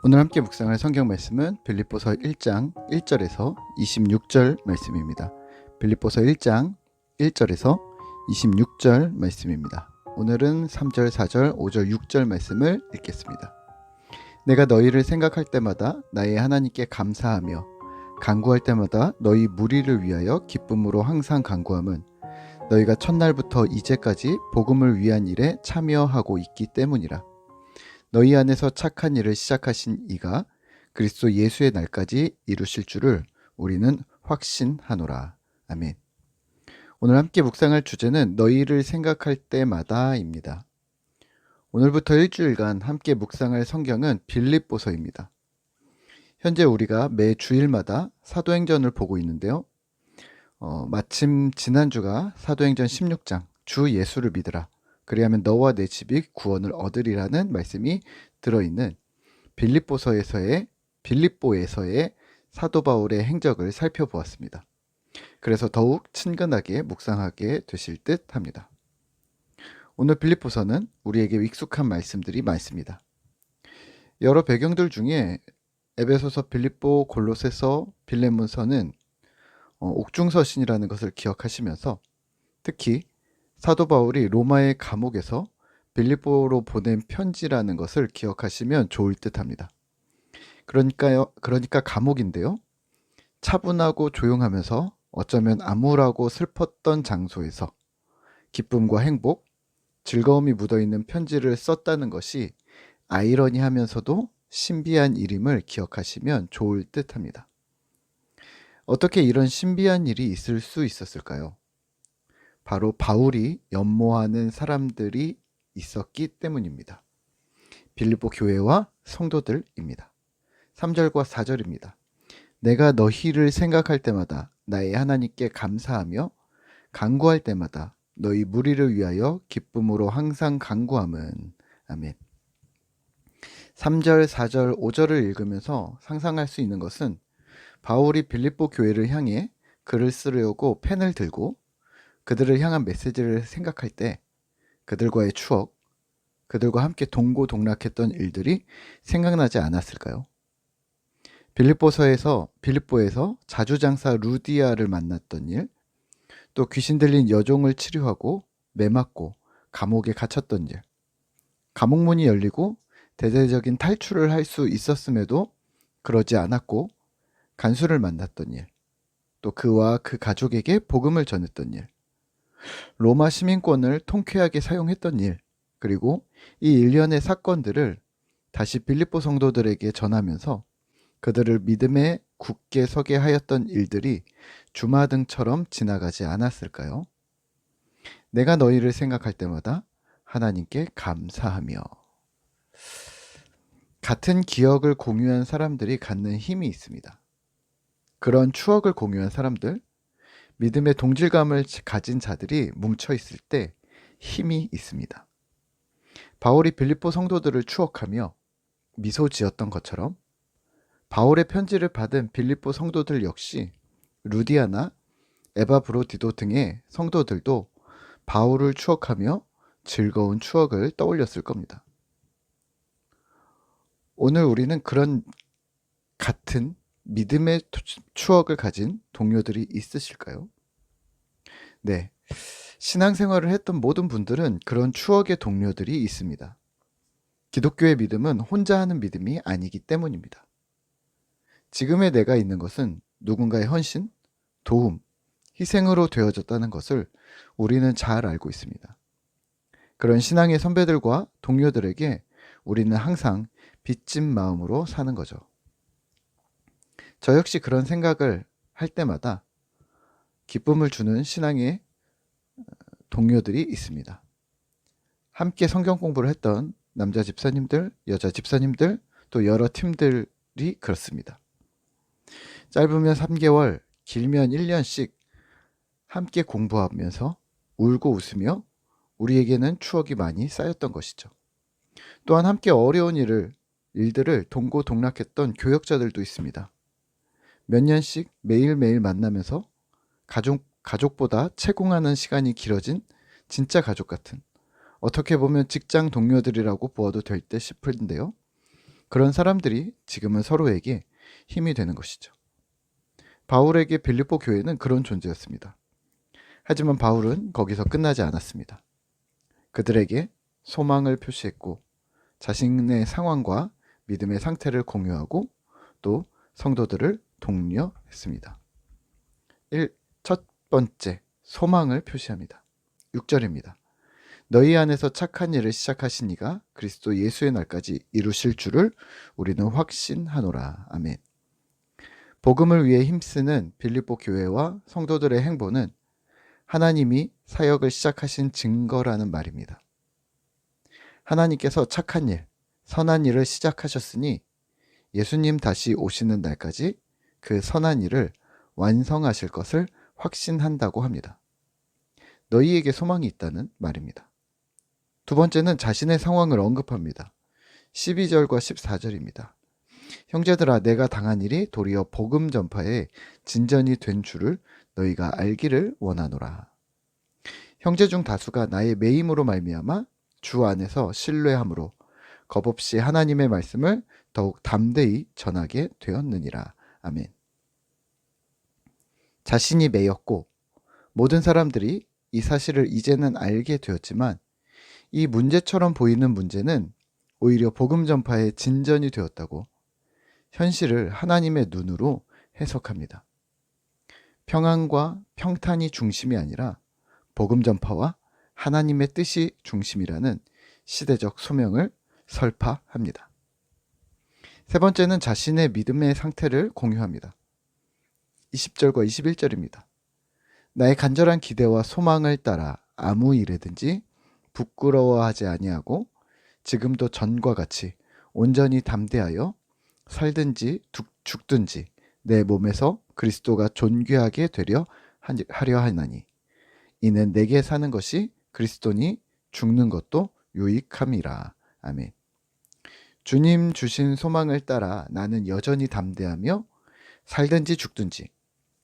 오늘 함께 묵상할 성경 말씀은 빌립보서 1장 1절에서 26절 말씀입니다. 빌립보서 1장 1절에서 26절 말씀입니다. 오늘은 3절, 4절, 5절, 6절 말씀을 읽겠습니다. 내가 너희를 생각할 때마다 나의 하나님께 감사하며 간구할 때마다 너희 무리를 위하여 기쁨으로 항상 간구함은 너희가 첫날부터 이제까지 복음을 위한 일에 참여하고 있기 때문이라. 너희 안에서 착한 일을 시작하신 이가 그리스도 예수의 날까지 이루실 줄을 우리는 확신하노라. 아멘. 오늘 함께 묵상할 주제는 너희를 생각할 때마다입니다. 오늘부터 일주일간 함께 묵상할 성경은 빌립보서입니다. 현재 우리가 매 주일마다 사도행전을 보고 있는데요. 마침 지난주가 사도행전 16장 주 예수를 믿으라. 그리하면 너와 내 집이 구원을 얻으리라는 말씀이 들어있는 빌립보에서의 사도 바울의 행적을 살펴보았습니다. 그래서 더욱 친근하게 묵상하게 되실 듯 합니다. 오늘 빌립보서는 우리에게 익숙한 말씀들이 많습니다. 여러 배경들 중에 에베소서, 빌립보, 골로새서, 빌레몬서는 옥중서신이라는 것을 기억하시면서 특히 사도 바울이 로마의 감옥에서 빌립보로 보낸 편지라는 것을 기억하시면 좋을 듯합니다. 그러니까 감옥인데요. 차분하고 조용하면서 어쩌면 암울하고 슬펐던 장소에서 기쁨과 행복, 즐거움이 묻어있는 편지를 썼다는 것이 아이러니하면서도 신비한 일임을 기억하시면 좋을 듯합니다. 어떻게 이런 신비한 일이 있을 수 있었을까요? 바로 바울이 연모하는 사람들이 있었기 때문입니다. 빌립보 교회와 성도들입니다. 3절과 4절입니다. 내가 너희를 생각할 때마다 나의 하나님께 감사하며 간구할 때마다 너희 무리를 위하여 기쁨으로 항상 간구함은. 아멘. 3절, 4절, 5절을 읽으면서 상상할 수 있는 것은 바울이 빌립보 교회를 향해 글을 쓰려고 펜을 들고 그들을 향한 메시지를 생각할 때 그들과의 추억, 그들과 함께 동고동락했던 일들이 생각나지 않았을까요? 빌립보에서 자주장사 루디아를 만났던 일, 또 귀신 들린 여종을 치료하고 매맞고 감옥에 갇혔던 일, 감옥문이 열리고 대대적인 탈출을 할 수 있었음에도 그러지 않았고 간수를 만났던 일, 또 그와 그 가족에게 복음을 전했던 일, 로마 시민권을 통쾌하게 사용했던 일, 그리고 이 일련의 사건들을 다시 빌립보 성도들에게 전하면서 그들을 믿음에 굳게 서게 하였던 일들이 주마등처럼 지나가지 않았을까요? 내가 너희를 생각할 때마다 하나님께 감사하며. 같은 기억을 공유한 사람들이 갖는 힘이 있습니다. 그런 추억을 공유한 사람들, 믿음의 동질감을 가진 자들이 뭉쳐 있을 때 힘이 있습니다. 바울이 빌립보 성도들을 추억하며 미소 지었던 것처럼 바울의 편지를 받은 빌립보 성도들 역시 루디아나 에바브로디도 등의 성도들도 바울을 추억하며 즐거운 추억을 떠올렸을 겁니다. 오늘 우리는 그런 같은 믿음의 추억을 가진 동료들이 있으실까요? 네. 신앙생활을 했던 모든 분들은 그런 추억의 동료들이 있습니다. 기독교의 믿음은 혼자 하는 믿음이 아니기 때문입니다. 지금의 내가 있는 것은 누군가의 헌신, 도움, 희생으로 되어졌다는 것을 우리는 잘 알고 있습니다. 그런 신앙의 선배들과 동료들에게 우리는 항상 빚진 마음으로 사는 거죠. 저 역시 그런 생각을 할 때마다 기쁨을 주는 신앙의 동료들이 있습니다. 함께 성경 공부를 했던 남자 집사님들, 여자 집사님들, 또 여러 팀들이 그렇습니다. 짧으면 3개월, 길면 1년씩 함께 공부하면서 울고 웃으며 우리에게는 추억이 많이 쌓였던 것이죠. 또한 함께 어려운 일들을 동고동락했던 교역자들도 있습니다. 몇 년씩 매일매일 만나면서 가족보다 채공하는 시간이 길어진 진짜 가족 같은, 어떻게 보면 직장 동료들이라고 보아도 될 듯 싶은데요. 그런 사람들이 지금은 서로에게 힘이 되는 것이죠. 바울에게 빌립보 교회는 그런 존재였습니다. 하지만 바울은 거기서 끝나지 않았습니다. 그들에게 소망을 표시했고 자신의 상황과 믿음의 상태를 공유하고 또 성도들을 독려했습니다. 첫 번째, 소망을 표시합니다. 6절입니다. 너희 안에서 착한 일을 시작하신 이가 그리스도 예수의 날까지 이루실 줄을 우리는 확신하노라. 아멘. 복음을 위해 힘쓰는 빌립보 교회와 성도들의 행보는 하나님이 사역을 시작하신 증거라는 말입니다. 하나님께서 착한 일, 선한 일을 시작하셨으니 예수님 다시 오시는 날까지 그 선한 일을 완성하실 것을 확신한다고 합니다. 너희에게 소망이 있다는 말입니다. 두 번째는 자신의 상황을 언급합니다. 12절과 14절입니다. 형제들아, 내가 당한 일이 도리어 복음 전파에 진전이 된 줄을 너희가 알기를 원하노라. 형제 중 다수가 나의 매임으로 말미암아 주 안에서 신뢰함으로 겁없이 하나님의 말씀을 더욱 담대히 전하게 되었느니라. 아멘. 자신이 매였고 모든 사람들이 이 사실을 이제는 알게 되었지만 이 문제처럼 보이는 문제는 오히려 복음 전파의 진전이 되었다고 현실을 하나님의 눈으로 해석합니다. 평안과 평탄이 중심이 아니라 복음 전파와 하나님의 뜻이 중심이라는 시대적 소명을 설파합니다. 세 번째는 자신의 믿음의 상태를 공유합니다. 20절과 21절입니다. 나의 간절한 기대와 소망을 따라 아무 일에든지 부끄러워하지 아니하고 지금도 전과 같이 온전히 담대하여 살든지 죽든지 내 몸에서 그리스도가 존귀하게 되려 하려 하나니 이는 내게 사는 것이 그리스도니 죽는 것도 유익함이라. 아멘. 주님 주신 소망을 따라 나는 여전히 담대하며 살든지 죽든지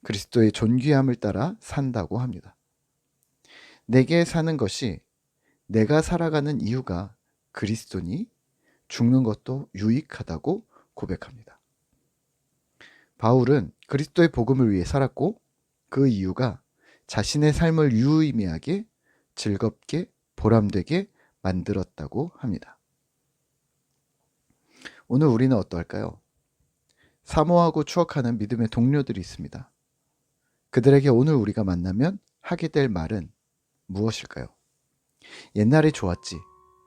그리스도의 존귀함을 따라 산다고 합니다. 내게 사는 것이 내가 살아가는 이유가 그리스도니 죽는 것도 유익하다고 고백합니다. 바울은 그리스도의 복음을 위해 살았고 그 이유가 자신의 삶을 유의미하게 즐겁게 보람되게 만들었다고 합니다. 오늘 우리는 어떠할까요? 사모하고 추억하는 믿음의 동료들이 있습니다. 그들에게 오늘 우리가 만나면 하게 될 말은 무엇일까요? 옛날에 좋았지,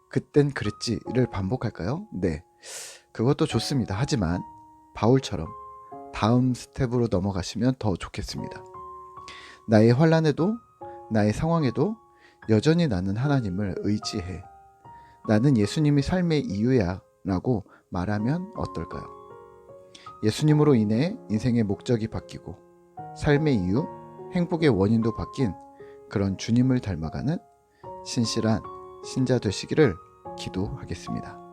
그땐 그랬지를 반복할까요? 네, 그것도 좋습니다. 하지만 바울처럼 다음 스텝으로 넘어가시면 더 좋겠습니다. 나의 환난에도 나의 상황에도 여전히 나는 하나님을 의지해. 나는 예수님이 삶의 이유야 라고 말하면 어떨까요? 예수님으로 인해 인생의 목적이 바뀌고 삶의 이유, 행복의 원인도 바뀐 그런 주님을 닮아가는 신실한 신자 되시기를 기도하겠습니다.